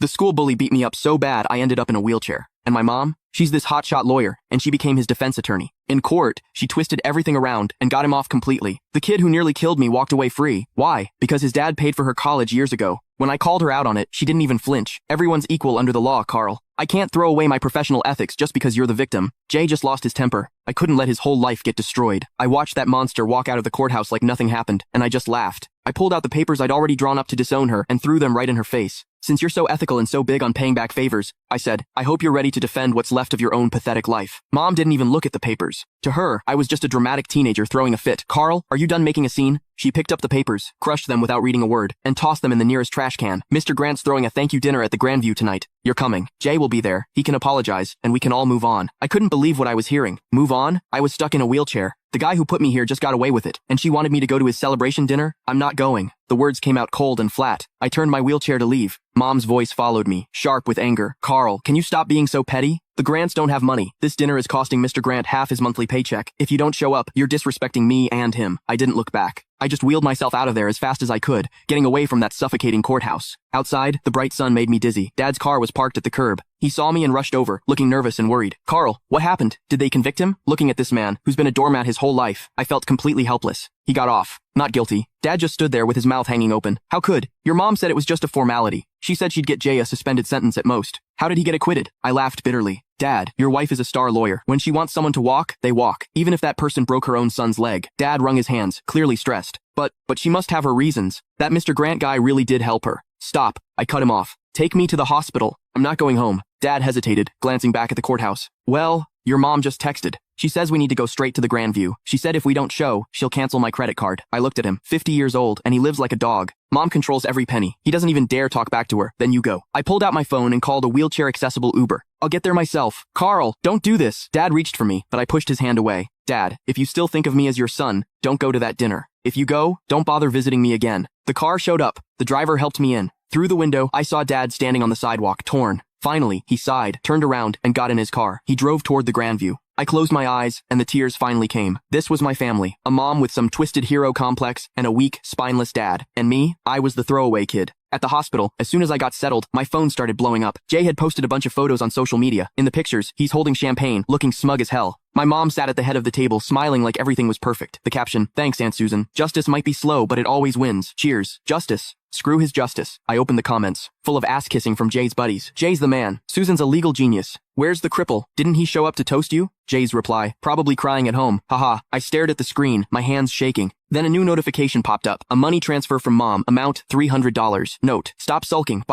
The school bully beat me up so bad I ended up in a wheelchair. And my mom? She's this hotshot lawyer, and she became his defense attorney. In court, she twisted everything around and got him off completely. The kid who nearly killed me walked away free. Why? Because his dad paid for her college years ago. When I called her out on it, she didn't even flinch. Everyone's equal under the law, Carl. I can't throw away my professional ethics just because you're the victim. Jay just lost his temper. I couldn't let his whole life get destroyed. I watched that monster walk out of the courthouse like nothing happened, and I just laughed. I pulled out the papers I'd already drawn up to disown her and threw them right in her face. Since you're so ethical and so big on paying back favors, I said, I hope you're ready to defend what's left of your own pathetic life. Mom didn't even look at the papers. To her, I was just a dramatic teenager throwing a fit. Carl, are you done making a scene? She picked up the papers, crushed them without reading a word, and tossed them in the nearest trash can. Mr. Grant's throwing a thank you dinner at the Grandview tonight. You're coming. Jay will be there. He can apologize, and we can all move on. I couldn't believe what I was hearing. Move on? I was stuck in a wheelchair. The guy who put me here just got away with it, and she wanted me to go to his celebration dinner? I'm not going. The words came out cold and flat. I turned my wheelchair to leave. Mom's voice followed me, sharp with anger. Carl, can you stop being so petty? The Grants don't have money. This dinner is costing Mr. Grant half his monthly paycheck. If you don't show up, you're disrespecting me and him. I didn't look back. I just wheeled myself out of there as fast as I could, getting away from that suffocating courthouse. Outside, the bright sun made me dizzy. Dad's car was parked at the curb. He saw me and rushed over, looking nervous and worried. Carl, what happened? Did they convict him? Looking at this man, who's been a doormat his whole life, I felt completely helpless. He got off. Not guilty. Dad just stood there with his mouth hanging open. How could? Your mom said it was just a formality. She said she'd get Jay a suspended sentence at most. How did he get acquitted? I laughed bitterly. Dad, your wife is a star lawyer. When she wants someone to walk, they walk, even if that person broke her own son's leg. Dad wrung his hands, clearly stressed. But she must have her reasons. That Mr. Grant guy really did help her. Stop. I cut him off. Take me to the hospital. I'm not going home. Dad hesitated, glancing back at the courthouse. Well, your mom just texted. She says we need to go straight to the Grandview. She said if we don't show, she'll cancel my credit card. I looked at him, 50 years old, and he lives like a dog. Mom controls every penny. He doesn't even dare talk back to her. Then you go. I pulled out my phone and called a wheelchair-accessible Uber. I'll get there myself. Carl, don't do this. Dad reached for me, but I pushed his hand away. Dad, if you still think of me as your son, don't go to that dinner. If you go, don't bother visiting me again. The car showed up. The driver helped me in. Through the window, I saw Dad standing on the sidewalk, torn. Finally, he sighed, turned around, and got in his car. He drove toward the Grandview. I closed my eyes, and the tears finally came. This was my family. A mom with some twisted hero complex, and a weak, spineless dad. And me, I was the throwaway kid. At the hospital, as soon as I got settled, my phone started blowing up. Jay had posted a bunch of photos on social media. In the pictures, he's holding champagne, looking smug as hell. My mom sat at the head of the table, smiling like everything was perfect. The caption, thanks, Aunt Susan. Justice might be slow, but it always wins. Cheers. Justice. Screw his justice. I opened the comments, full of ass-kissing from Jay's buddies. Jay's the man. Susan's a legal genius. Where's the cripple? Didn't he show up to toast you? Jay's reply, probably crying at home. Haha. I stared at the screen, my hands shaking. Then a new notification popped up. A money transfer from mom. Amount $300. Note, stop sulking.